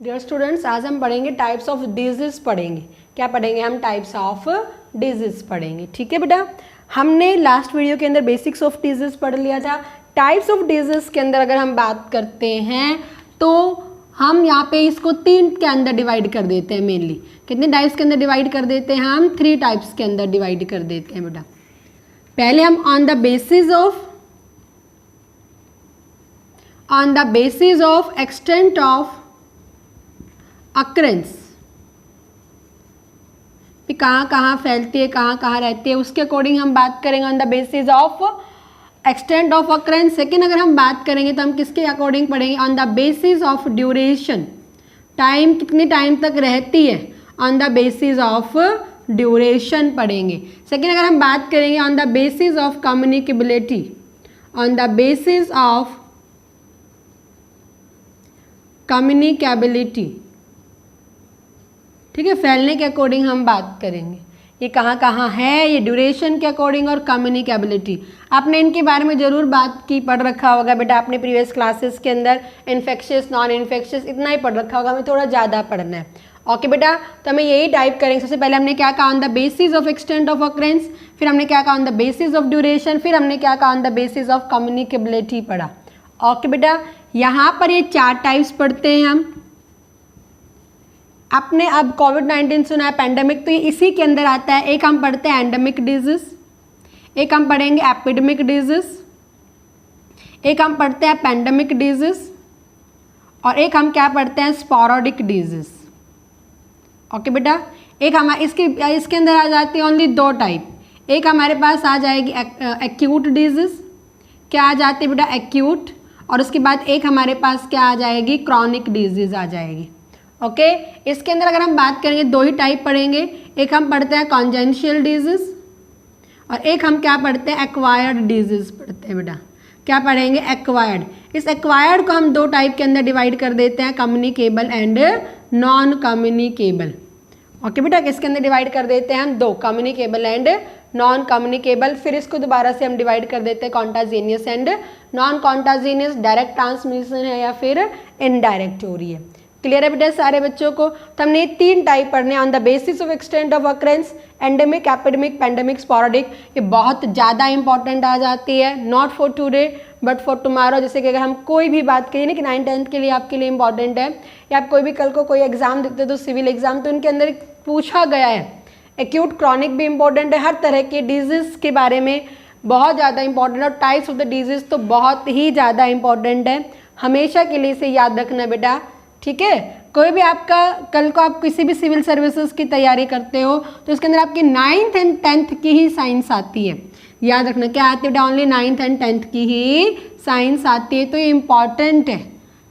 Dear students, आज हम पढ़ेंगे टाइप्स ऑफ डिजीज पढ़ेंगे। क्या पढ़ेंगे हम? टाइप्स ऑफ डिजीज पढ़ेंगे। ठीक है बेटा, हमने लास्ट वीडियो के अंदर बेसिक्स ऑफ डिजीज पढ़ लिया था। टाइप्स ऑफ डिजीज के अंदर अगर हम बात करते हैं तो हम यहाँ पे इसको 3 के अंदर डिवाइड कर देते हैं। मेनली कितने टाइप्स के अंदर डिवाइड कर देते हैं? हम 3 टाइप्स के अंदर डिवाइड कर देते हैं बेटा। पहले हम on the basis of extent of occurrences, कहाँ कहाँ फैलती है, कहाँ कहाँ रहती है, उसके अकॉर्डिंग हम बात करेंगे on the basis of extent of occurrences. Second अगर हम बात करेंगे तो हम किसके अकॉर्डिंग पढ़ेंगे? On the basis of duration, time कितने टाइम तक रहती है, on the basis of duration पढ़ेंगे। सेकेंड अगर हम बात करेंगे on the basis of communicability, on the basis of communicability, ठीक है, फैलने के अकॉर्डिंग हम बात करेंगे ये कहाँ कहाँ है, ये ड्यूरेशन के अकॉर्डिंग और कम्युनिकेबिलिटी। आपने इनके बारे में ज़रूर बात की, पढ़ रखा होगा बेटा आपने प्रीवियस क्लासेस के अंदर। इन्फेक्शियस, नॉन इन्फेक्शियस इतना ही पढ़ रखा होगा, हमें थोड़ा ज़्यादा पढ़ना है। ओके बेटा, तो हमें यही टाइप करेंगे। सबसे पहले हमने क्या कहा? On the basis of extent of occurrences, फिर हमने क्या कहा? On the basis of duration, फिर हमने क्या कहा? On the basis of communicability पढ़ा। ओके बेटा, यहाँ पर ये 4 टाइप्स पढ़ते हैं हम। आपने अब कोविड-19 सुना है, पेंडेमिक, तो ये इसी के अंदर आता है। एक हम पढ़ते हैं एंडेमिक डिजीज, एक हम पढ़ेंगे एपिडेमिक डिजीज, एक हम पढ़ते हैं पेंडेमिक डिजीज, और एक हम क्या पढ़ते हैं? स्पोरोडिक डिजीज। ओके बेटा, एक हम इसके अंदर आ जाती है ओनली 2 टाइप। एक हमारे पास आ जाएगी एक्यूट डिजीज, क्या आ जाती है बेटा? एक्यूट। और उसके बाद एक हमारे पास क्या आ जाएगी? क्रॉनिक डिजीज आ जाएगी। ओके, इसके अंदर अगर हम बात करेंगे 2 ही टाइप पढ़ेंगे। एक हम पढ़ते हैं कॉन्जेंशियल डिजीज और एक हम क्या पढ़ते हैं? एक्वायर्ड डिजीज पढ़ते हैं बेटा। क्या पढ़ेंगे? एक्वायर्ड। इस एक्वायर्ड को हम 2 टाइप के अंदर डिवाइड कर देते हैं, communicable and non communicable. Okay बेटा, किसके अंदर डिवाइड कर देते हैं हम? 2, कम्युनिकेबल एंड नॉन कम्युनिकेबल। फिर इसको दोबारा से हम डिवाइड कर देते हैं कॉन्टाजीनियस एंड नॉन कॉन्टाजीनियस, डायरेक्ट ट्रांसमिशन है या फिर इनडायरेक्ट हो रही है। क्लियर है बेटा सारे बच्चों को? तो हमने 3 टाइप पढ़ने, on the basis of extent of occurrence, endemic, epidemic, pandemic, sporadic. ये बहुत ज़्यादा इंपॉर्टेंट आ जाती है, not for today but for tomorrow. जैसे कि अगर हम कोई भी बात करें ना कि 9th-10th के लिए आपके लिए इंपॉर्टेंट है, या आप कोई भी कल को कोई एग्जाम देते तो सिविल एग्जाम, तो इनके अंदर पूछा गया है। एक्यूट, क्रॉनिक भी इंपॉर्टेंट है, हर तरह के डिजीज़ के बारे में बहुत ज़्यादा इंपॉर्टेंट है। और टाइप्स ऑफ द डिजीज़ तो बहुत ही ज़्यादा इंपॉर्टेंट है, हमेशा के लिए इसे याद रखना बेटा। ठीक है, कोई भी आपका कल को आप किसी भी सिविल सर्विसेज की तैयारी करते हो तो इसके अंदर आपकी 9th एंड 10th की ही साइंस आती है। याद रखना, क्या आती है बेटा? ओनली 9th एंड 10th की ही साइंस आती है, तो ये इम्पॉर्टेंट है।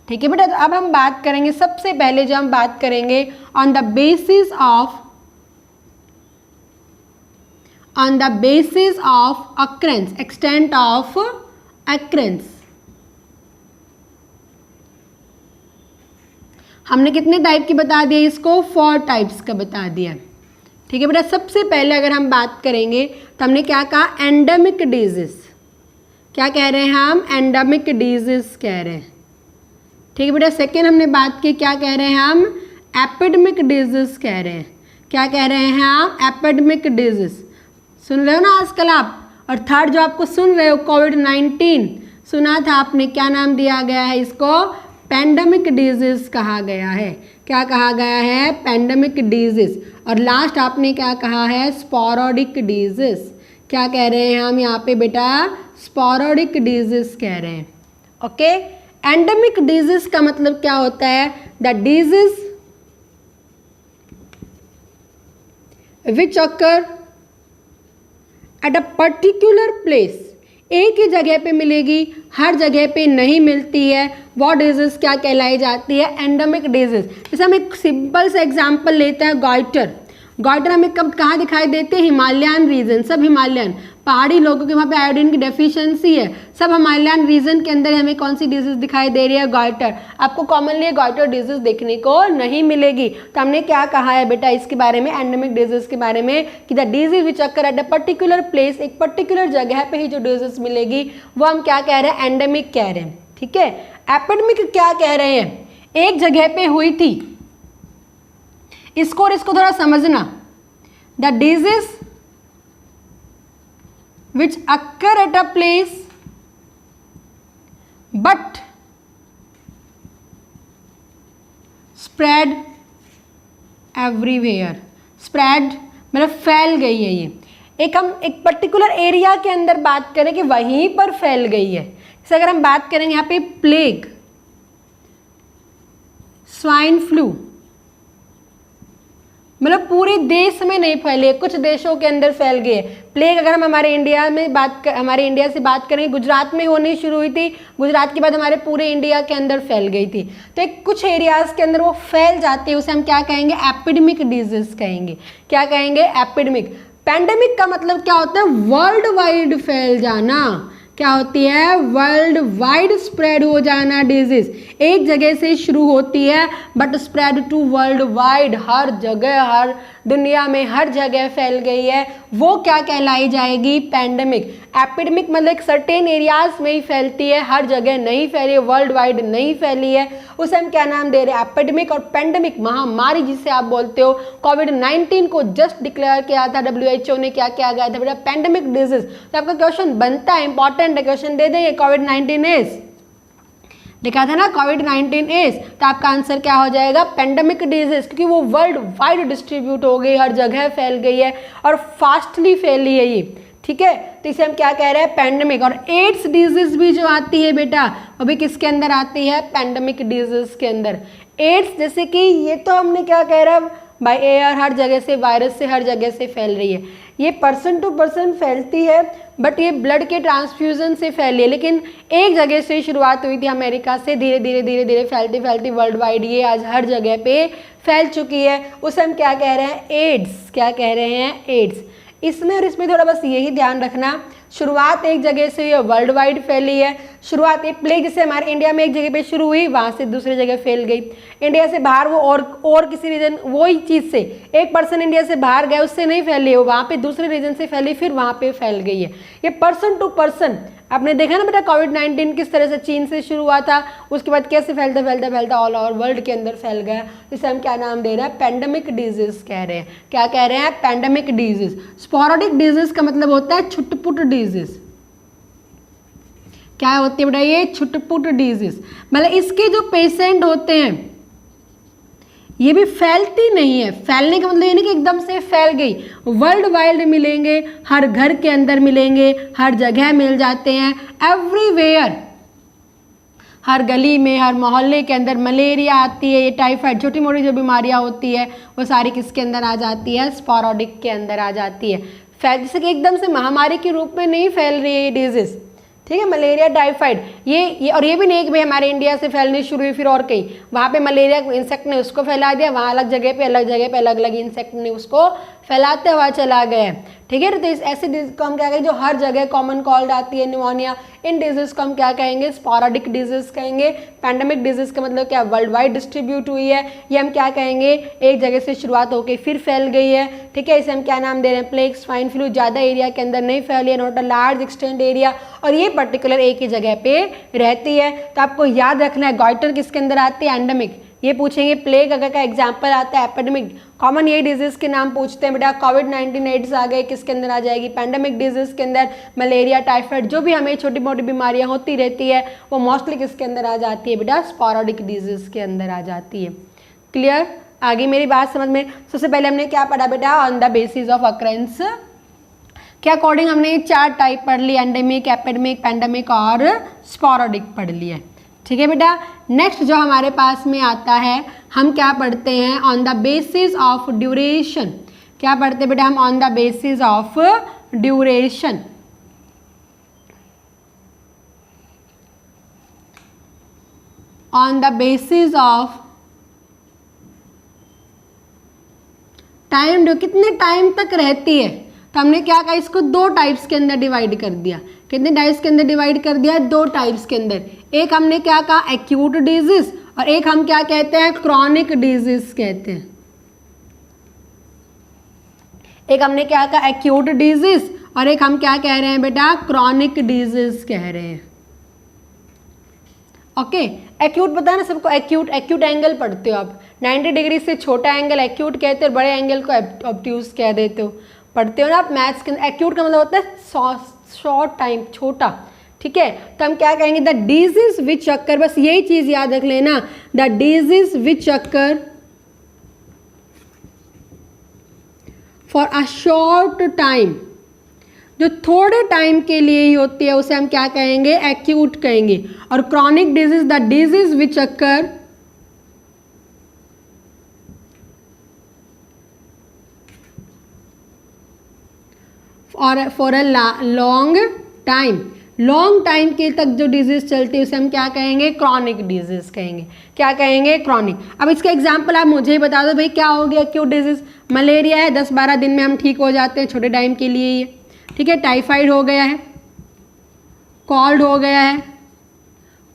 ठीक है बेटा, तो अब हम बात करेंगे, सबसे पहले जो हम बात करेंगे on the basis of occurrences, extent of occurrences. हमने कितने टाइप की बता दिया? इसको 4 टाइप्स का बता दिया। ठीक है बेटा, सबसे पहले अगर हम बात करेंगे तो हमने क्या कहा? Endemic disease. क्या कह रहे हैं हम? एंडेमिक डिजीज कह रहे हैं। ठीक है बेटा, सेकेंड हमने बात की, क्या कह रहे हैं हम? एपिडेमिक डिजीज कह रहे हैं। क्या कह रहे हैं हम? Epidemic disease. सुन रहे हो ना आजकल आप? और थर्ड जो आपको सुन रहे हो, कोविड-19 सुना था आपने, क्या नाम दिया गया है इसको? पेंडेमिक डिजीज कहा गया है। क्या कहा गया है? Pandemic disease. और लास्ट आपने क्या कहा है? स्पोरोडिक डिजीज। क्या कह रहे हैं हम यहाँ पे बेटा? स्पोरोडिक डिजीज कह रहे हैं। ओके, एंडेमिक डिजीज का मतलब क्या होता है? The disease which occur at a particular place, एक ही जगह पे मिलेगी, हर जगह पे नहीं मिलती है, वो डिजीज क्या कहलाई जाती है? Endemic disease. जैसे हम एक सिंपल सा एग्जांपल लेते हैं, गॉइटर। गॉइटर हमें कब कहाँ दिखाई देते हैं? हिमालयन रीजन, सब हिमालयन पहाड़ी लोगों के वहाँ पे आयोडीन की डेफिशिएंसी है, सब हिमालयन रीजन के अंदर हमें कौन सी डिजीज दिखाई दे रही है? गॉइटर। आपको कॉमनली गॉइटर डिजीज देखने को नहीं मिलेगी। तो हमने क्या कहा है बेटा इसके बारे में, एंडेमिक डिजीज के बारे में, कि the disease which occur at a particular place, एक पर्टिकुलर जगह पे ही जो डिजीज मिलेगी वो हम क्या कह रहे हैं? एंडेमिक कह रहे हैं। ठीक है, एपिडेमिक क्या कह रहे हैं? एक जगह पे हुई थी, इसको और इसको थोड़ा समझना। The disease which occur at a place but spread everywhere. Spread मतलब फैल गई है ये। एक हम एक पर्टिकुलर एरिया के अंदर बात करें कि वहीं पर फैल गई है। जैसे अगर हम बात करेंगे यहाँ पे प्लेग, स्वाइन फ्लू, मतलब पूरे देश में नहीं फैली है, कुछ देशों के अंदर फैल गई है। प्लेग अगर हम हमारे इंडिया से बात करें, गुजरात में होनी शुरू हुई थी, गुजरात के बाद हमारे पूरे इंडिया के अंदर फैल गई थी। तो एक कुछ एरियाज के अंदर वो फैल जाती है, उसे हम क्या कहेंगे? एपिडेमिक डिजीज कहेंगे। क्या कहेंगे? एपिडेमिक। पैंडेमिक का मतलब क्या होता है? वर्ल्ड वाइड फैल जाना। क्या होती है? वर्ल्ड वाइड स्प्रेड हो जाना डिजीज। एक जगह से शुरू होती है but spread to world wide, हर जगह, हर दुनिया में हर जगह फैल गई है, वो क्या कहलाई जाएगी? पैंडेमिक। एपिडेमिक मतलब एक सर्टेन एरियाज में ही फैलती है, हर जगह नहीं फैली है, वर्ल्ड वाइड नहीं फैली है, उसे हम क्या नाम दे रहे हैं? एपिडेमिक। और पैंडेमिक महामारी जिसे आप बोलते हो, कोविड-19 को जस्ट डिक्लेयर किया था WHO ने, क्या किया गया था बेटा? Pandemic disease. तो आपका क्वेश्चन बनता है, इंपॉर्टेंट क्वेश्चन दे देंगे, कोविड-19 इज, लिखा था ना कोविड-19 इज, तो आपका आंसर क्या हो जाएगा? पैंडेमिक डिजीज, क्योंकि वो वर्ल्ड वाइड डिस्ट्रीब्यूट हो गई, हर जगह फैल गई है और फास्टली फैली है ये। ठीक है, तो इसे हम क्या कह रहे हैं? पैंडेमिक। और एड्स डिजीज भी जो आती है बेटा, वो भी किसके अंदर आती है? पैंडेमिक डिजीज के अंदर। एड्स जैसे कि ये तो हमने क्या कह रहा है? बाय एयर, हर जगह से, वायरस से हर जगह से फैल रही है। ये पर्सन टू पर्सन फैलती है, बट ये ब्लड के ट्रांसफ्यूजन से फैली है। लेकिन एक जगह से शुरुआत हुई थी अमेरिका से, धीरे धीरे धीरे धीरे फैलती फैलती वर्ल्ड वाइड ये आज हर जगह पे फैल चुकी है। उसे हम क्या कह रहे हैं? एड्स। क्या कह रहे हैं? एड्स। इसमें और इसमें थोड़ा बस यही ध्यान रखना, शुरुआत एक जगह से हुई है, वर्ल्ड वाइड फैली है। शुरुआत एक प्लेग जैसे हमारे इंडिया में एक जगह पे शुरू हुई, वहाँ से दूसरी जगह फैल गई। इंडिया से बाहर वो और किसी रीजन, वही चीज़ से एक पर्सन इंडिया से बाहर गया, उससे नहीं फैली, वो वहाँ पे दूसरे रीजन से फैली, फिर वहाँ पे फैल गई है। ये पर्सन टू पर्सन। आपने देखा ना बेटा कोविड-19 किस तरह से चीन से शुरू हुआ था, उसके बाद कैसे फैलता फैलता फैलता ऑल ओवर वर्ल्ड के अंदर फैल गया। इसे हम क्या नाम दे रहे हैं? पैंडेमिक डिजीज कह रहे हैं। क्या कह रहे हैं? Pandemic disease. स्पोरेडिक डिजीज का मतलब होता है छुटपुट डिजीज। क्या होती है बेटा? ये छुटपुट डिजीज, मतलब इसके जो पेशेंट होते हैं ये भी फैलती नहीं है। फैलने का मतलब ये नहीं कि एकदम से फैल गई, वर्ल्ड वाइड मिलेंगे, हर घर के अंदर मिलेंगे, हर जगह मिल जाते हैं, एवरीवेयर, हर गली में, हर मोहल्ले के अंदर। मलेरिया आती है, ये टाइफाइड, छोटी मोटी जो बीमारियां होती है वो सारी किसके अंदर आ जाती है? स्पोरेडिक के अंदर आ जाती है। जैसे कि एकदम से महामारी के रूप में नहीं फैल रही है ये डिजीज। ठीक है, मलेरिया, टाइफाइड, ये और ये भी नहीं कि भाई हमारे इंडिया से फैलनी शुरू हुई फिर और कहीं, वहाँ पे मलेरिया इंसेक्ट ने उसको फैला दिया, वहाँ अलग जगह पे अलग अलग इंसेक्ट ने उसको फैलाते हुआ चला गया। ठीक है, तो इस ऐसे डिजीज को हम क्या कहेंगे? जो हर जगह कॉमन कॉल्ड आती है, निमोनिया, इन डिजीज को हम क्या कहेंगे? स्पोरेडिक डिजीज कहेंगे। पैंडेमिक डिजीज का मतलब क्या? वर्ल्ड वाइड डिस्ट्रीब्यूट हुई है, ये हम क्या कहेंगे? एक जगह से शुरुआत होकर फिर फैल गई है। ठीक है, इसे हम क्या नाम दे रहे हैं? प्लेग, स्वाइन फ्लू, ज़्यादा एरिया के अंदर नहीं फैली है, not a large extend area, और ये पर्टिकुलर एक ही जगह पे रहती है। तो आपको याद रखना है गॉइटर किसके अंदर आती है? एंडेमिक। ये पूछेंगे प्लेग अगर का एग्जाम्पल आता है, एपिडेमिक, कॉमन ये डिजीज के नाम पूछते हैं बेटा। कोविड-19 एड्स आ गए, किसके अंदर आ जाएगी? पैंडेमिक डिजीज के अंदर। मलेरिया, टाइफाइड, जो भी हमें छोटी मोटी बीमारियां होती रहती है वो मोस्टली किसके अंदर आ जाती है बेटा? स्पोरेडिक डिजीज के अंदर आ जाती है। क्लियर? आगे मेरी बात समझ में? सबसे पहले हमने क्या पढ़ा बेटा? On the basis of occurrence के अकॉर्डिंग हमने 4 टाइप पढ़ ली, एंडेमिक, एपिडेमिक, पैंडेमिक और स्पोरेडिक पढ़ लिया। ठीक है बेटा, नेक्स्ट जो हमारे पास में आता है, हम क्या पढ़ते हैं? On the basis of duration. क्या पढ़ते हैं बेटा हम? On the basis of duration. On the basis of time, कितने टाइम तक रहती है, तो हमने क्या कहा? इसको 2 टाइप्स के अंदर डिवाइड कर दिया। कितने टाइप्स के अंदर डिवाइड कर दिया? 2 टाइप्स के अंदर। एक हमने क्या कहा? एक्यूट डिजीज, और एक हम क्या कहते हैं? क्रॉनिक डिजीज कहते हैं। एक हमने क्या कहा? एक्यूट डिजीज, और एक हम क्या कह रहे हैं बेटा? क्रॉनिक डिजीज कह रहे हैं। ओके, एक्यूट पता है ना सबको, एक्यूट एक्यूट एंगल पढ़ते हो आप, 90 डिग्री से छोटा एंगल एक्यूट कहते हो, बड़े एंगल को ऑब्ट्यूज कह देते हो, पढ़ते हो ना आप मैथ्स के अंदर। एक्यूट का मतलब होता है शॉर्ट टाइम, छोटा, ठीक है। तो हम क्या कहेंगे, द डिजीज विच अकर, बस यही चीज याद रख लेना, the disease which occur for a short time, जो थोड़े टाइम के लिए ही होती है उसे हम क्या कहेंगे, एक्यूट कहेंगे। और chronic disease, the disease which occur और for a long time, long time के तक जो डिजीज चलती है उसे हम क्या कहेंगे, क्रॉनिक डिजीज कहेंगे। क्या कहेंगे, क्रॉनिक। अब इसका एग्जांपल आप मुझे ही बता दो भाई, क्या हो गया एक्यूट डिजीज, मलेरिया है, 10-12 दिन में हम ठीक हो जाते हैं, छोटे टाइम के लिए ही, ठीक है। टाइफाइड हो गया है, कॉल्ड हो गया है,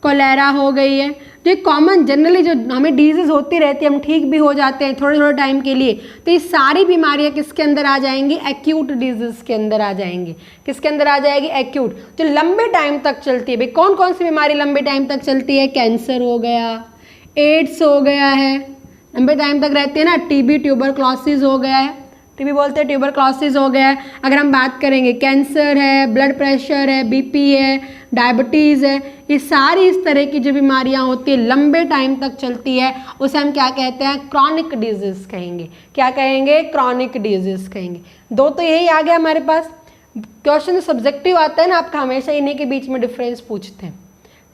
कोलेरा हो गई है, तो ये कॉमन जनरली जो हमें डिजीज होती रहती है, हम ठीक भी हो जाते हैं थोड़े थोड़े टाइम के लिए, तो ये सारी बीमारियां किसके अंदर आ जाएंगी, एक्यूट डिजीज के अंदर आ जाएंगी। किसके अंदर आ जाएगी, एक्यूट, जो लंबे टाइम तक चलती है। भाई कौन कौन सी बीमारी लंबे टाइम तक चलती है, कैंसर हो गया, एड्स हो गया है, लंबे टाइम तक रहती है ना, टीबी ट्यूबरक्लोसिस हो गया है, टीबी बोलते हैं, ट्यूबरक्लोसिस हो गया है। अगर हम बात करेंगे कैंसर है, ब्लड प्रेशर है, बीपी है, डायबिटीज़ है, ये सारी इस तरह की जो बीमारियां होती है लंबे टाइम तक चलती है, उसे हम क्या कहते हैं, क्रॉनिक डिजीज कहेंगे। क्या कहेंगे, क्रॉनिक डिजीज कहेंगे। दो तो यही आ गया हमारे पास। क्वेश्चन सब्जेक्टिव आता है ना आपका, हमेशा इन्हीं के बीच में डिफरेंस पूछते हैं,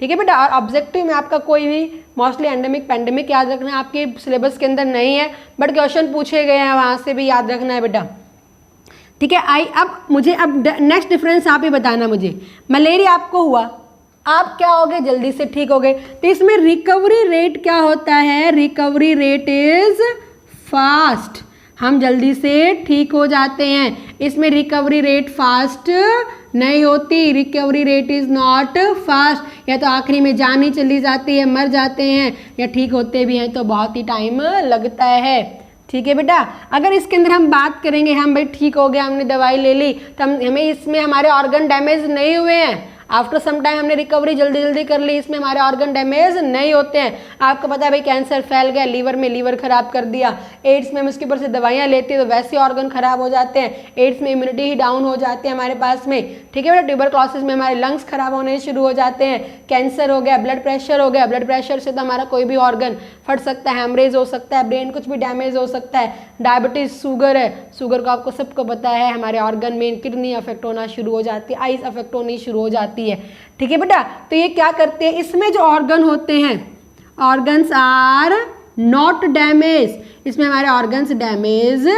ठीक है बेटा। और ऑब्जेक्टिव में आपका कोई भी मोस्टली एंडेमिक पेंडेमिक याद रखना है, आपके सिलेबस के अंदर नहीं है, बट क्वेश्चन पूछे गए हैं, वहाँ से भी याद रखना है बेटा, ठीक है। अब मुझे नेक्स्ट डिफरेंस आप ही बताना मुझे। मलेरिया आपको हुआ, आप क्या हो गए, जल्दी से ठीक हो गए, तो इसमें रिकवरी रेट क्या होता है, रिकवरी रेट इज फास्ट, हम जल्दी से ठीक हो जाते हैं। इसमें रिकवरी रेट फास्ट नहीं होती, recovery rate is not fast, या तो आखिरी में जान ही चली जाती है, मर जाते हैं, या ठीक होते भी हैं तो बहुत ही टाइम लगता है, ठीक है बेटा। अगर इसके अंदर हम बात करेंगे, हम भाई ठीक हो गया, हमने दवाई ले ली, तो हमें इसमें हमारे ऑर्गन डैमेज नहीं हुए हैं, आफ्टर सम टाइम हमने रिकवरी जल्दी जल्दी कर ली, इसमें हमारे ऑर्गन डैमेज नहीं होते हैं। आपको पता है भाई कैंसर फैल गया लीवर में, लीवर खराब कर दिया, एड्स में हम उसके ऊपर से दवाइयाँ लेते हैं तो वैसे ऑर्गन खराब हो जाते हैं, एड्स में इम्यूनिटी ही डाउन हो जाती है हमारे पास में, ठीक है बेटा। ट्यूबरक्लोसिस में हमारे लंग्स खराब होने शुरू हो जाते हैं, कैंसर हो गया, ब्लड प्रेशर हो गया, ब्लड प्रेशर से तो हमारा कोई भी ऑर्गन फट सकता है, हेमरेज हो सकता है, ब्रेन कुछ भी डैमेज हो सकता है, डायबिटीज, शुगर है, शुगर को आपको सबको पता है, हमारे ऑर्गन में किडनी अफेक्ट होना शुरू हो जाती है, आइज अफेक्ट होनी शुरू हो जाती है, ठीक है बेटा। तो ये क्या करते हैं, इसमें जो ऑर्गन होते हैं, ऑर्गन्स आर नॉट डैमेज, इसमें हमारे ऑर्गन्स डैमेज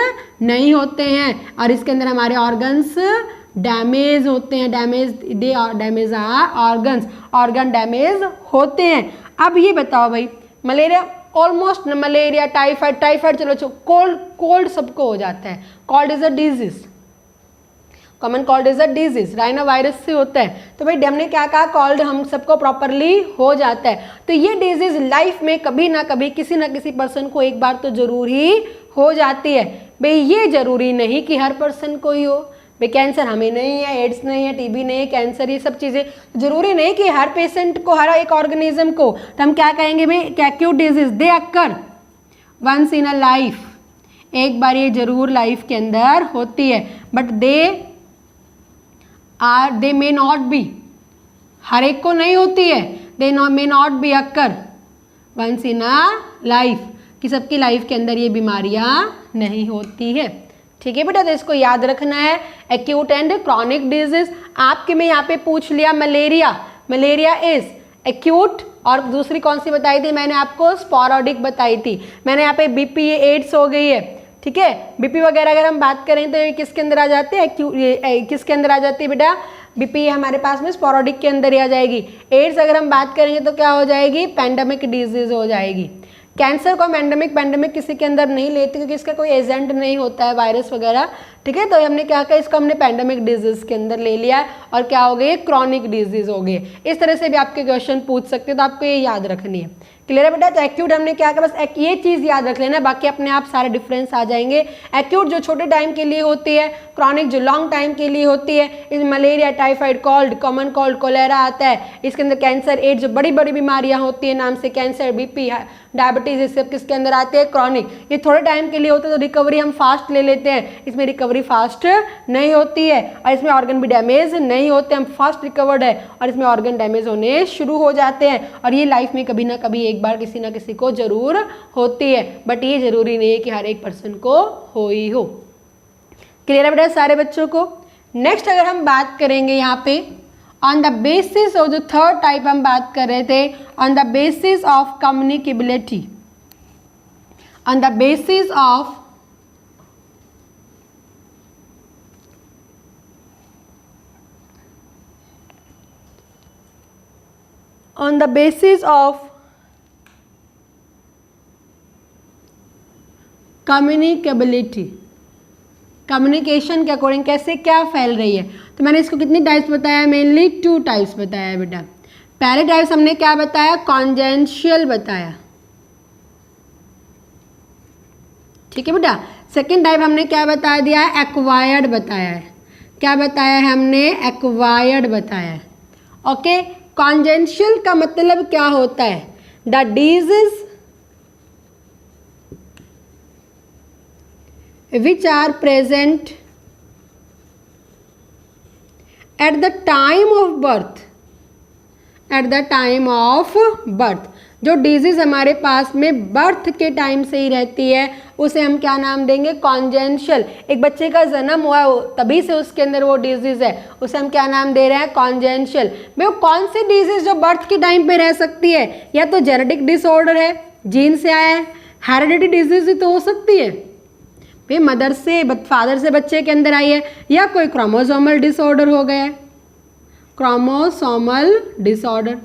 नहीं होते हैं, और इसके अंदर हमारे ऑर्गन्स डैमेज होते हैं, damage are organs, organ damage होते हैं। अब ये बताओ भाई, मलेरिया ऑलमोस्ट, मलेरिया, टाइफाइड चलो, कोल्ड सबको हो जाता है, cold is a disease, common cold is a disease, rhinovirus से होता है, तो भाई हमने क्या कहा, कोल्ड हम सबको प्रॉपरली हो जाता है। तो ये डिजीज लाइफ में कभी ना कभी किसी ना किसी पर्सन को एक बार तो जरूर ही हो जाती है। भाई ये जरूरी नहीं कि हर पर्सन को ही हो, भाई कैंसर हमें नहीं है, एड्स नहीं है, टीबी नहीं है, कैंसर, ये सब चीज़ें जरूरी नहीं कि हर पेशेंट को, हर एक ऑर्गेनिज्म को, तो हम क्या कहेंगे भाई, acute disease they occur once in a life, एक बार ये जरूर लाइफ के अंदर होती है, but they may not be, हर एक को नहीं होती है, they may not be occur once in a life, कि सबकी लाइफ के अंदर ये बीमारियां नहीं होती है, ठीक है बेटा। तो इसको याद रखना है, एक्यूट एंड क्रॉनिक डिजीज। आपके में यहाँ पे पूछ लिया मलेरिया इज एक्यूट, और दूसरी कौन सी बताई थी मैंने आपको, स्पोराडिक बताई थी मैंने। यहाँ पे बीपी, एड्स हो गई है, ठीक है। बीपी वगैरह अगर हम बात करें तो ये किसके अंदर आ जाती है, किसके अंदर आ जाती है बेटा, बीपी हमारे पास में स्पोराडिक के अंदर ही आ जाएगी। एड्स अगर हम बात करेंगे तो क्या हो जाएगी, पैंडेमिक डिजीज हो जाएगी, कैंसर को हम पेंडेमिक किसी के अंदर नहीं लेते क्योंकि इसका कोई एजेंट नहीं होता है, वायरस वगैरह, ठीक है। तो हमने क्या कहा, इसको हमने पेंडेमिक डिजीज के अंदर ले लिया है और क्या हो गई, क्रॉनिक डिजीज हो गई। इस तरह से भी आपके क्वेश्चन पूछ सकते हैं, तो आपको ये याद रखनी है। क्लियर है बेटा। तो एक्यूट हमने क्या कहा, बस ये चीज़ याद रख लेना, बाकी अपने आप सारे डिफरेंस आ जाएंगे। एक्यूट जो छोटे टाइम के लिए होती है, क्रॉनिक जो लॉन्ग टाइम के लिए होती है। इसमें malaria, typhoid, cold, common cold, cholera आता है। इसके अंदर कैंसर, एड्स, जो बड़ी बड़ी बीमारियां होती है नाम से, कैंसर, बीपी, डायबिटीज, ये सब किसके अंदर आते हैं, क्रॉनिक। ये थोड़े टाइम के लिए होते हैं तो रिकवरी हम फास्ट ले लेते हैं, इसमें रिकवरी फास्ट नहीं होती है और इसमें ऑर्गन भी डैमेज नहीं होते, हम फास्ट रिकवर्ड है और इसमें ऑर्गन डैमेज होने शुरू हो जाते हैं। और ये लाइफ में कभी ना कभी एक बार किसी ना किसी को जरूर होती है, बट ये जरूरी नहीं है कि हर एक पर्सन को हो ही हो। क्लियर है बेटा सारे बच्चों को। नेक्स्ट अगर हम बात करेंगे यहाँ पे ऑन द बेसिस ऑफ, जो थर्ड टाइप हम बात कर रहे थे, on the basis of communicability, on the basis of on the basis of communicability, communication के अकॉर्डिंग कैसे क्या फैल रही है। तो मैंने इसको कितनी टाइप्स बताया, मेनली 2 टाइप्स बताया बेटा। पहले टाइप्स हमने क्या बताया, कॉन्जेंशियल बताया, ठीक है बेटा। सेकेंड टाइप हमने क्या बता दिया है, एक्वायर्ड बताया है। क्या बताया है हमने, एक्वायर्ड बताया है। ओके, कॉन्जेंशियल का मतलब क्या होता है, the disease which are present at the time of birth, at the time of birth, जो डिजीज हमारे पास में बर्थ के टाइम से ही रहती है उसे हम क्या नाम देंगे, कॉन्जेंशियल। एक बच्चे का जन्म हुआ तभी से उसके अंदर वो डिजीज है, उसे हम क्या नाम दे रहे हैं, कॉन्जेंशियल। भाई कौन सी डिजीज जो बर्थ के टाइम पे रह सकती है, या तो जेनेटिक डिसऑर्डर है, जीन से आया है, हेरिडिटी डिजीज ही तो हो सकती है भाई, मदर से फादर से बच्चे के अंदर आई है, या कोई क्रोमोसोमल डिसऑर्डर हो गया है, क्रोमोसोमल डिसऑर्डर,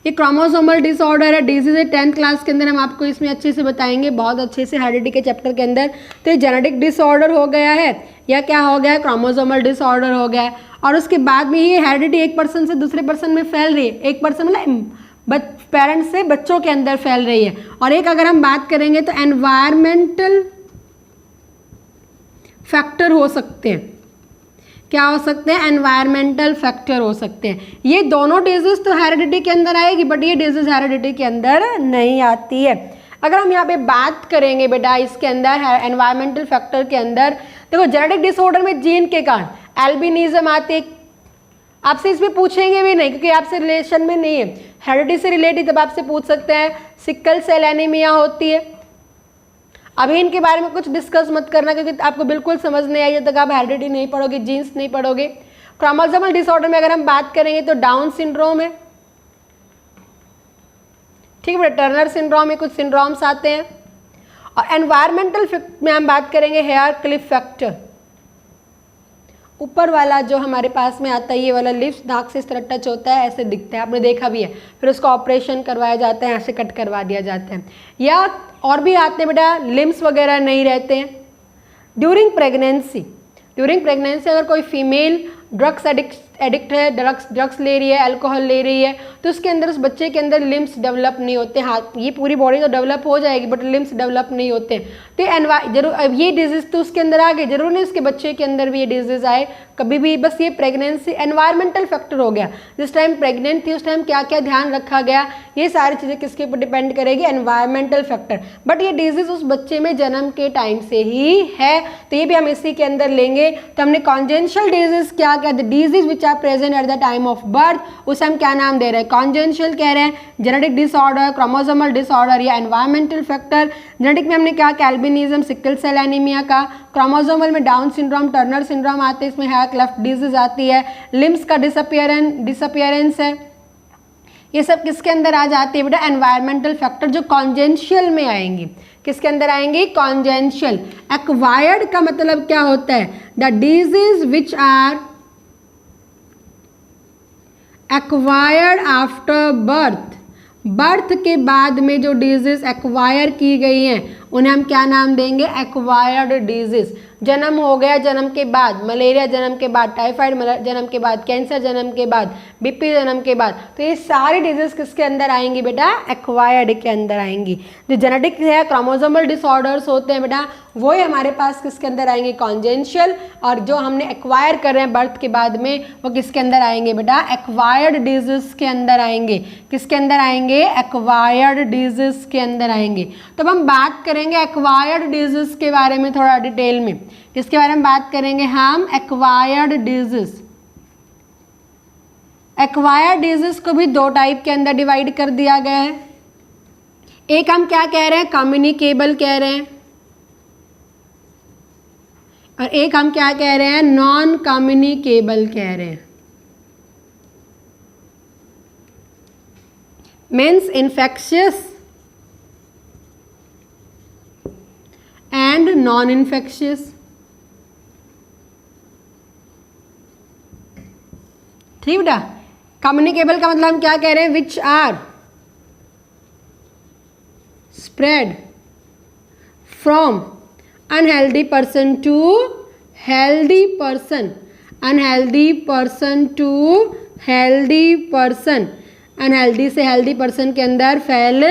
ये क्रोमोसोमल डिसऑर्डर है, डिजीज है। 10th क्लास के अंदर हम आपको इसमें अच्छे से बताएंगे, बहुत अच्छे से, हेरिडिटी के चैप्टर के अंदर। तो ये जेनेटिक डिसऑर्डर हो गया है या क्या हो गया है, क्रोमोसोमल डिसऑर्डर हो गया है। और उसके बाद में ये हेरिडिटी एक पर्सन से दूसरे पर्सन में फैल रही है, एक पर्सन मतलब पेरेंट्स से बच्चों के अंदर फैल रही है। और एक अगर हम बात करेंगे तो एनवायरमेंटल फैक्टर हो सकते हैं, क्या हो सकते हैं, एनवायरमेंटल फैक्टर हो सकते हैं। ये दोनों डिजीज तो हेरिडिटी के अंदर आएगी, बट ये डिजीज हेरिडिटी के अंदर नहीं आती है। अगर हम यहाँ पे बात करेंगे बेटा इसके अंदर एनवायरमेंटल फैक्टर के अंदर, देखो जेनेटिक डिसऑर्डर में जीन के कारण एल्बिनिज्म आती है, आपसे इसमें पूछेंगे भी नहीं क्योंकि आपसे रिलेशन में नहीं है, हेरिडिटी से रिलेटेड तब आपसे पूछ सकते हैं। सिकल सेल एनीमिया होती है, अभी इनके बारे में कुछ डिस्कस मत करना क्योंकि आपको बिल्कुल समझ नहीं आई जब तक आप हेरिडिटी नहीं पढ़ोगे, जीन्स नहीं पढ़ोगे। क्रोमोसोमल डिसऑर्डर में अगर हम बात करेंगे तो डाउन सिंड्रोम है, ठीक है, टर्नर सिंड्रोम में कुछ सिंड्रोम्स आते हैं। और एनवायरमेंटल में हम बात करेंगे हेयर क्लिफ फैक्टर, ऊपर वाला जो हमारे पास में आता है ये वाला लिप्स नाक से इस तरह टच होता है, ऐसे दिखता है, आपने देखा भी है, फिर उसका ऑपरेशन करवाया जाता है, ऐसे कट करवा दिया जाता है। या और भी आते हैं बेटा, लिम्स वगैरह नहीं रहते हैं। ड्यूरिंग प्रेगनेंसी अगर कोई फीमेल ड्रग्स एडिक्ट है, ड्रग्स ले रही है, अल्कोहल ले रही है, तो उसके अंदर उस बच्चे के अंदर लिम्स डेवलप नहीं होते। हाथ ये पूरी बॉडी तो डेवलप हो जाएगी बट लिम्स डेवलप नहीं होते। तो जरूर अब ये डिजीज तो उसके अंदर आ गए, जरूर नहीं उसके बच्चे के अंदर भी ये डिजीज आए कभी भी, बस ये प्रेगनेंसी एनवायरमेंटल फैक्टर हो गया। जिस टाइम प्रेग्नेंट थी उस टाइम क्या क्या ध्यान रखा गया, ये सारी चीज़ें किसके ऊपर डिपेंड करेगी, एनवायरमेंटल फैक्टर। बट ये डिजीज उस बच्चे में जन्म के टाइम से ही है, तो ये भी हम इसी के अंदर लेंगे। तो हमने कॉन्जेंशियल डिजीज क्या क्या, disease which are present at the time of birth, उसे हम क्या नाम दे रहे हैं, कॉन्जेंशियल कह रहे हैं। जेनेटिक डिसऑर्डर, क्रोमोसोमल डिसऑर्डर या एनवायरमेंटल फैक्टर। जेनेटिक में हमने क्या, एल्बिनिज्म, सिकल सेल एनीमिया का। क्रोमोसोमल में डाउन सिंड्रोम, टर्नर सिंड्रोम आते हैं, इसमें हेयर क्लेफ्ट डिजीज आती है। लिम्स का डिसअपियरेंस है। ये सब किसके अंदर आ जाती है बेटा, एनवायरमेंटल फैक्टर जो कॉन्जेंशियल में आएंगी। किसके अंदर आएंगी, कॉन्जेंशियल। एक्वायर्ड का मतलब क्या होता है, the disease which are acquired after birth, birth के बाद में जो डिजीज एक्वायर की गई हैं उन्हें हम क्या नाम देंगे? Acquired disease. जन्म हो गया, जन्म के बाद मलेरिया, जन्म के बाद टाइफाइड, जन्म के बाद कैंसर, जन्म के बाद बीपी, जन्म के बाद, तो ये सारी डिजीज किसके अंदर आएंगी बेटा? एक्वायर्ड के अंदर आएंगी। जो जेनेटिक है, क्रोमोसोमल डिसऑर्डर्स होते हैं बेटा, वो ही हमारे पास किसके अंदर आएंगे? कॉन्जेंशियल। और जो हमने एक्वायर कर रहे हैं बर्थ के बाद में, वो किसके अंदर आएंगे बेटा? एक्वायर्ड डिजीज के अंदर आएंगे। किसके अंदर आएंगे? एक्वायर्ड डिजीज के अंदर आएंगे। तो अब हम बात करेंगे एक्वायर्ड डिजीज के बारे में थोड़ा डिटेल में। किसके बारे में बात करेंगे हम? Acquired disease. एक्वायर्ड डिजीज को भी दो टाइप के अंदर डिवाइड कर दिया गया है। एक हम क्या कह रहे हैं? कम्युनिकेबल कह रहे हैं, और एक हम क्या कह रहे हैं? नॉन कम्युनिकेबल कह रहे हैं। Means infectious and non infectious. ठीक बेटा? कम्युनिकेबल का मतलब हम क्या कह रहे हैं? Which are spread from unhealthy person to healthy person, unhealthy person to healthy person, unhealthy से हेल्दी पर्सन के अंदर फैल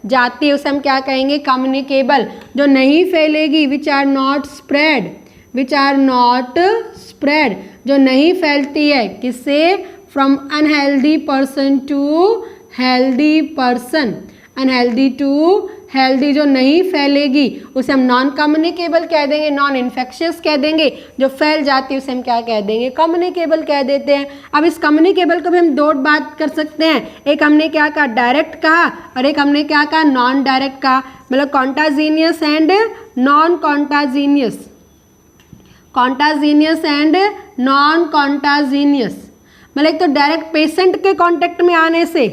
जाती है, उसे हम क्या कहेंगे? कम्युनिकेबल। जो नहीं फैलेगी, which are not spread, which are not spread, जो नहीं फैलती है, किससे? From unhealthy person to healthy person, unhealthy to healthy, जो नहीं फैलेगी उसे हम नॉन कम्युनिकेबल कह देंगे, नॉन इन्फेक्शियस कह देंगे। जो फैल जाती है उसे हम क्या कह देंगे? कम्युनिकेबल कह देते हैं। अब इस कम्युनिकेबल को भी हम दो बात कर सकते हैं। एक हमने क्या कहा? डायरेक्ट कहा, और एक हमने क्या कहा? नॉन डायरेक्ट कहा। मतलब कॉन्टाजीनियस एंड नॉन कॉन्टाजीनियस, कॉन्टाजीनियस एंड नॉन कॉन्टाजीनियस। मतलब एक तो डायरेक्ट पेशेंट के कांटेक्ट में आने से,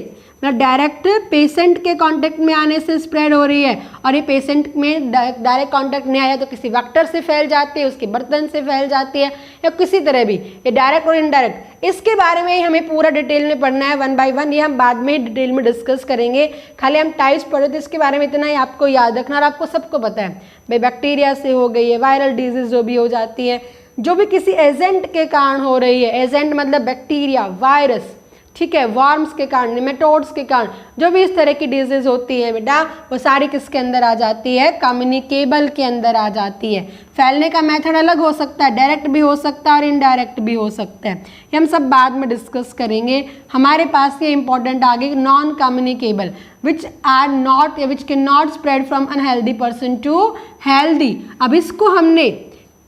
मतलब डायरेक्ट पेशेंट के कांटेक्ट में आने से स्प्रेड हो रही है, और ये पेशेंट में डायरेक्ट कांटेक्ट नहीं आया तो किसी वेक्टर से फैल जाती है, उसके बर्तन से फैल जाती है, या किसी तरह भी, ये डायरेक्ट और इनडायरेक्ट। इसके बारे में ही हमें पूरा डिटेल में पढ़ना है, 1 by 1। ये हम बाद में डिटेल में डिस्कस करेंगे। खाली हम टाइप्स पढ़े तो इसके बारे में इतना ही आपको याद रखना, और आपको सबको पता है भाई बैक्टीरिया से हो गई है, वायरल डिजीज जो भी हो जाती है, जो भी किसी एजेंट के कारण हो रही है, एजेंट मतलब बैक्टीरिया, वायरस, ठीक है, वर्म्स के कारण, निमेटोड्स के कारण, जो भी इस तरह की डिजीज होती है बेटा, वो सारी किसके अंदर आ जाती है? कम्युनिकेबल के अंदर आ जाती है। फैलने का मेथड अलग हो सकता है, डायरेक्ट भी हो सकता है और इनडायरेक्ट भी हो सकता है। ये हम सब बाद में डिस्कस करेंगे। हमारे पास ये इंपॉर्टेंट आगे non communicable, which are not, which can not spread from unhealthy person to healthy. अब इसको हमने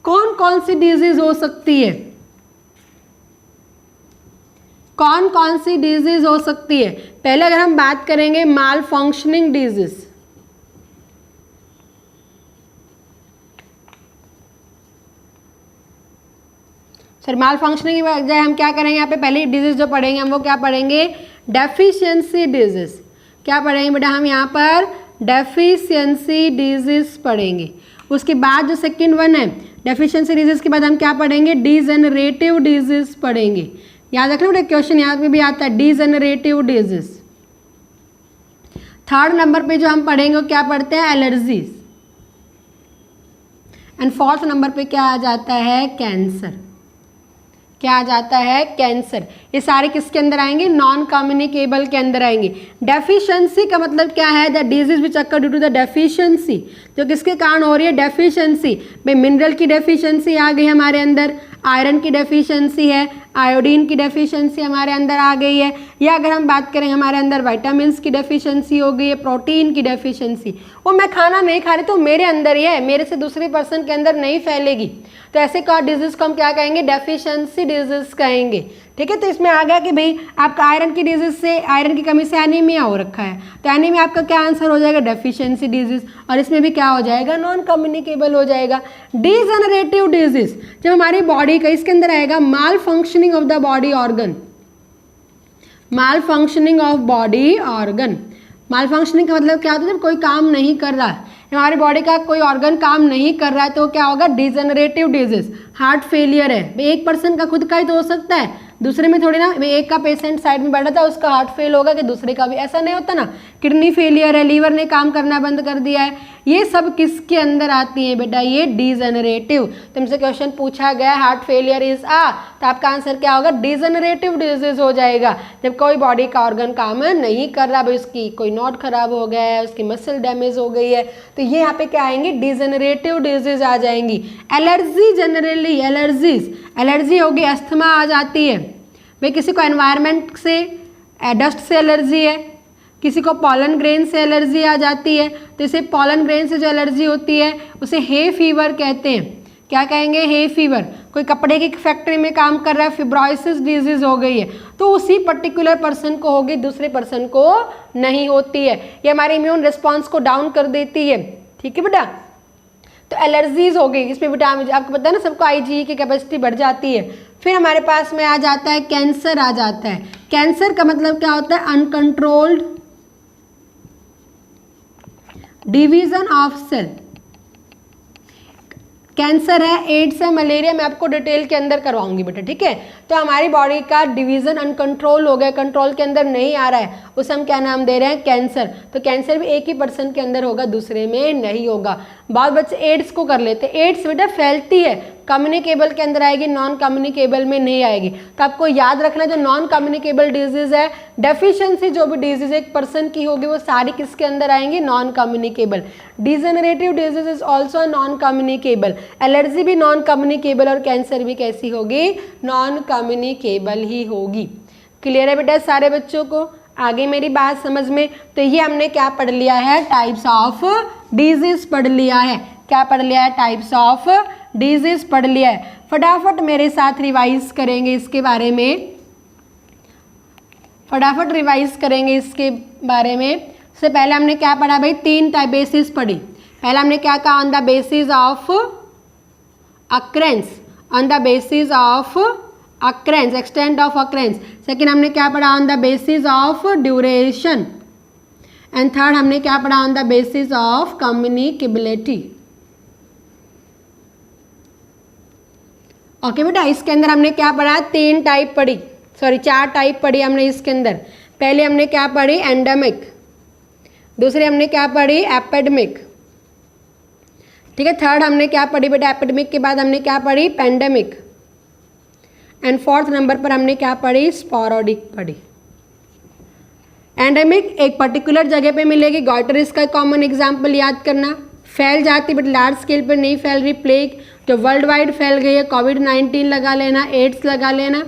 कौन कौन सी डिजीज हो सकती है, कौन कौन सी डिजीज हो सकती है? पहले अगर हम बात करेंगे माल फंक्शनिंग डिजीज, सर माल फंक्शनिंग की बजाय हम क्या करेंगे? यहाँ पे पहले डिजीज जो पढ़ेंगे हम वो क्या पढ़ेंगे? Deficiency disease. क्या पढ़ेंगे बेटा हम यहाँ पर? डेफिशिएंसी डिजीज पढ़ेंगे। उसके बाद जो सेकंड वन है डेफिशिएंसी डिजीज के बाद हम क्या पढ़ेंगे? डिजेनरेटिव डिजीज पढ़ेंगे। याद रखना बेटा, क्वेश्चन यहाँ पे भी आता है डिजेनरेटिव डिजीज। थर्ड नंबर पे जो हम पढ़ेंगे वो क्या पढ़ते हैं? एलर्जीज। एंड फोर्थ नंबर पे क्या आ जाता है? कैंसर। क्या आ जाता है? कैंसर। ये सारे किसके अंदर आएंगे? नॉन कम्युनिकेबल के अंदर आएंगे। डेफिशिएंसी का मतलब क्या है? The disease which occur due to the deficiency, जो किसके कारण हो रही है? डेफिशिएंसी। भाई मिनरल की डेफिशिएंसी आ गई हमारे अंदर, आयरन की डेफिशिएंसी है, आयोडीन की डेफिशिएंसी हमारे अंदर आ गई है, या अगर हम बात करें हमारे अंदर विटामिन्स की डेफिशिएंसी हो गई है, प्रोटीन की डेफिशिएंसी। वो मैं खाना नहीं खा रही तो मेरे अंदर ही है, मेरे से दूसरी पर्सन के अंदर नहीं फैलेगी, तो ऐसे का डिजीज को हम क्या कहेंगे? डेफिशिएंसी डिजीज कहेंगे। ठीक है, तो इसमें आ गया कि भाई आपका आयरन की डिजीज से, आयरन की कमी से एनीमिया हो रखा है, तो एनीमिया आपका क्या आंसर हो जाएगा? Deficiency disease. और इसमें भी क्या हो जाएगा? नॉन कम्युनिकेबल हो जाएगा। डिजेनरेटिव डिजीज जब हमारी बॉडी का इसके अंदर आएगा malfunctioning of the body organ, malfunctioning of body organ. Malfunctioning का मतलब क्या होता है? जब कोई काम नहीं कर रहा है, हमारी बॉडी का कोई ऑर्गन काम नहीं कर रहा है, तो क्या होगा? Degenerative disease. हार्ट फेलियर है, एक पर्सन का खुद का ही तो हो सकता है, दूसरे में थोड़ी ना एक का पेशेंट साइड में बैठा था उसका हार्ट फेल होगा कि दूसरे का भी, ऐसा नहीं होता ना। किडनी फेलियर है, लीवर ने काम करना बंद कर दिया है, ये सब किसके अंदर आती है बेटा, ये डिजेनरेटिव। तुमसे क्वेश्चन पूछा गया हार्ट फेलियर इज तो आपका आंसर क्या होगा, डिजेनरेटिव डिजीज हो जाएगा। जब कोई बॉडी का ऑर्गन काम नहीं कर रहा, भाई उसकी कोई नॉट खराब हो गया है, उसकी मसल डैमेज हो गई है, तो ये यहाँ पे क्या आएंगे, डिजेनरेटिव डिजीज आ जाएंगी। एलर्जी, जनरली एलर्जी होगी, अस्थमा आ जाती है भाई, किसी को एनवायरनमेंट से डस्ट से एलर्जी है, किसी को पॉलन ग्रेन से एलर्जी आ जाती है, तो इसे पॉलन ग्रेन से जो एलर्जी होती है उसे हे फीवर कहते हैं। क्या कहेंगे, हे फीवर। कोई कपड़े की फैक्ट्री में काम कर रहा है, फिब्रोसिस डिजीज हो गई है, तो उसी पर्टिकुलर पर्सन को होगी, दूसरे पर्सन को नहीं होती है। ये हमारे इम्यून रिस्पॉन्स को डाउन कर देती है, ठीक है बेटा। तो एलर्जीज हो गई, इसमें विटामिन, आपको पता है ना सबको आईजी की कैपेसिटी बढ़ जाती है। फिर हमारे पास में आ जाता है कैंसर आ जाता है। कैंसर का मतलब क्या होता है, uncontrolled division of cell. Cancer है, एड्स है, मलेरिया, मैं आपको डिटेल के अंदर करवाऊंगी बेटा, ठीक है। तो हमारी बॉडी का डिवीजन अनकंट्रोल हो गया, कंट्रोल के अंदर नहीं आ रहा है, उसे हम क्या नाम दे रहे हैं, कैंसर। तो कैंसर भी एक ही पर्सन के अंदर होगा, दूसरे में नहीं होगा। बहुत बच्चे एड्स को कर लेते हैं। एड्स बेटा फैलती है, कम्युनिकेबल के अंदर आएगी, नॉन कम्युनिकेबल में नहीं आएगी। तो आपको याद रखना, जो नॉन कम्युनिकेबल डिजीज है, डेफिशिएंसी जो भी डिजीज एक पर्सन की होगी, वो सारी किसके अंदर आएंगी, non communicable. Degenerative disease is also non communicable. Allergy भी नॉन कम्युनिकेबल और कैंसर भी कैसी होगी, नॉन कम्युनिकेबल ही होगी। क्लियर है बेटा सारे बच्चों को, आगे मेरी बात समझ में। तो ये हमने क्या पढ़ लिया है, टाइप्स ऑफ डिजीज पढ़ लिया है। क्या पढ़ लिया है, टाइप्स ऑफ डिजीज पढ़ लिया है। फटाफट मेरे साथ रिवाइज करेंगे इसके बारे में, फटाफट रिवाइज करेंगे इसके बारे में। सबसे पहले हमने क्या पढ़ा भाई, 3 टाइप बेसिस पढ़ी। पहला हमने क्या कहा, on the basis of occurrences, on the basis of occurrences, extent of occurrences. Second हमने क्या पढ़ा, on the basis of duration. And third हमने क्या पढ़ा, on the basis of communicability. Okay बेटा, इसके अंदर हमने क्या पढ़ा, 3 टाइप पढ़ी, सॉरी 4 टाइप पढ़ी हमने इसके अंदर। पहले हमने क्या पढ़ी, एंडेमिक। दूसरे हमने क्या पढ़ी, एपिडेमिक, ठीक है। थर्ड हमने क्या पढ़ी बेटा, एपिडेमिक के बाद हमने क्या पढ़ी, पेंडेमिक। एंड फोर्थ नंबर पर हमने क्या पढ़ी, स्पोरोडिक पढ़ी। एंडेमिक एक पर्टिकुलर जगह पे मिलेगी, गॉइटर इसका कॉमन एग्जाम्पल याद करना। फैल जाती बट लार्ज स्केल पर नहीं फैल रही। प्लेग जो वर्ल्ड वाइड फैल गई है, कोविड-19 लगा लेना, एड्स लगा लेना,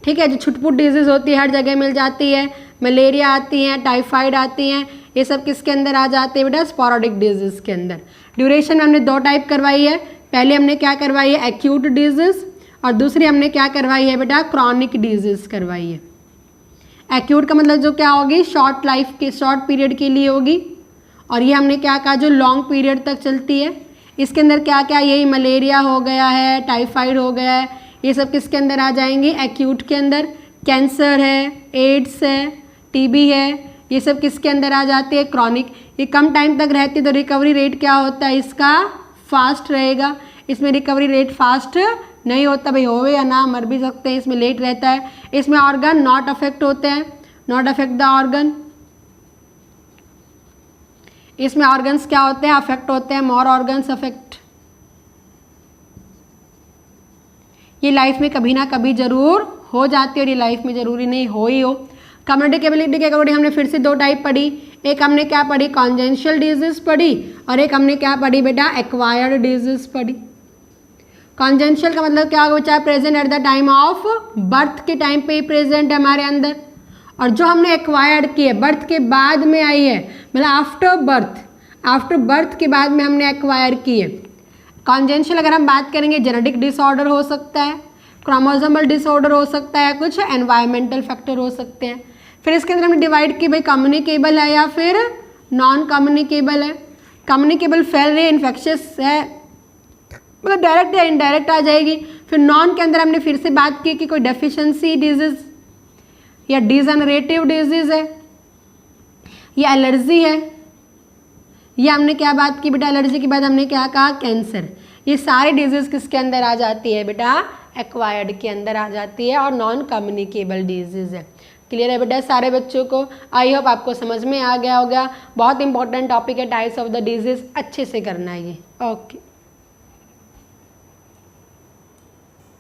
ठीक है। जो छुटपुट डिजीज़ होती है हर जगह मिल जाती है, मलेरिया आती हैं, टाइफाइड आती हैं, ये सब किसके अंदर आ जाते हैं बेटा, स्पोरोडिक डिजीज़ के अंदर। ड्यूरेशन हमने 2 टाइप करवाई है। पहले हमने क्या करवाई है, एक्यूट डिजीज़, और दूसरी हमने क्या करवाई है बेटा, क्रॉनिक डिजीज़ करवाई है। एक्यूट का मतलब जो क्या होगी, शॉर्ट लाइफ के, शॉर्ट पीरियड के लिए होगी, और ये हमने क्या कहा, जो लॉन्ग पीरियड तक चलती है। इसके अंदर क्या क्या, यही मलेरिया हो गया है, टाइफाइड हो गया है, ये सब किसके अंदर आ जाएंगे, एक्यूट के अंदर। कैंसर है, एड्स है, टीबी है, ये सब किसके अंदर आ जाती है, क्रॉनिक। ये कम टाइम तक रहती है, तो रिकवरी रेट क्या होता है इसका, फास्ट रहेगा। इसमें रिकवरी रेट फास्ट नहीं होता, भाई होवे या ना, मर भी सकते हैं, इसमें लेट रहता है। इसमें ऑर्गन नॉट अफेक्ट होते हैं, नॉट अफेक्ट द ऑर्गन। इसमें ऑर्गन्स क्या होते हैं, अफेक्ट होते हैं, मोर ऑर्गन्स अफेक्ट। ये लाइफ में कभी ना कभी जरूर हो जाती है, और ये लाइफ में जरूरी नहीं हो ही हो। कम्युनिकेबिलिटी के अकॉर्डिंग हमने फिर से 2 टाइप पढ़ी। एक हमने क्या पढ़ी, कॉन्जेंशियल डिजीज पढ़ी, और एक हमने क्या पढ़ी बेटा, एक्वायर्ड डिजीज पढ़ी। कॉन्जेंशियल का मतलब क्या होगा, चाहे present at the time of birth के टाइम पे ही प्रेजेंट है हमारे अंदर, और जो हमने एक्वायर्ड की है बर्थ के बाद में आई है, मतलब आफ्टर बर्थ, आफ्टर बर्थ के बाद में हमने एक्वायर की है। कॉन्जेंशियल अगर हम बात करेंगे, जेनेटिक डिसऑर्डर हो सकता है, क्रोमोसोमल डिसऑर्डर हो सकता है, कुछ एनवायरमेंटल फैक्टर हो सकते हैं। फिर इसके अंदर हमने डिवाइड की, भाई कम्युनिकेबल है या फिर नॉन कम्युनिकेबल है। कम्युनिकेबल फैल रही है, इन्फेक्शियस है, मतलब डायरेक्ट या इनडायरेक्ट आ जाएगी। फिर नॉन के अंदर हमने फिर से बात की कि कोई डेफिशिएंसी डिजीज या डिजेनरेटिव डिजीज है, या एलर्जी है। ये हमने क्या बात की बेटा, एलर्जी के बाद हमने क्या कहा, कैंसर। ये सारी डिजीज़ किसके अंदर आ जाती है बेटा, एक्वायर्ड के अंदर आ जाती है और नॉन कम्युनिकेबल डिजीज़ है। क्लियर है बेटा सारे बच्चों को, आई होप आपको समझ में आ गया होगा। बहुत इंपॉर्टेंट टॉपिक है टाइप्स ऑफ द डिजीज़, अच्छे से करना है ये। ओके।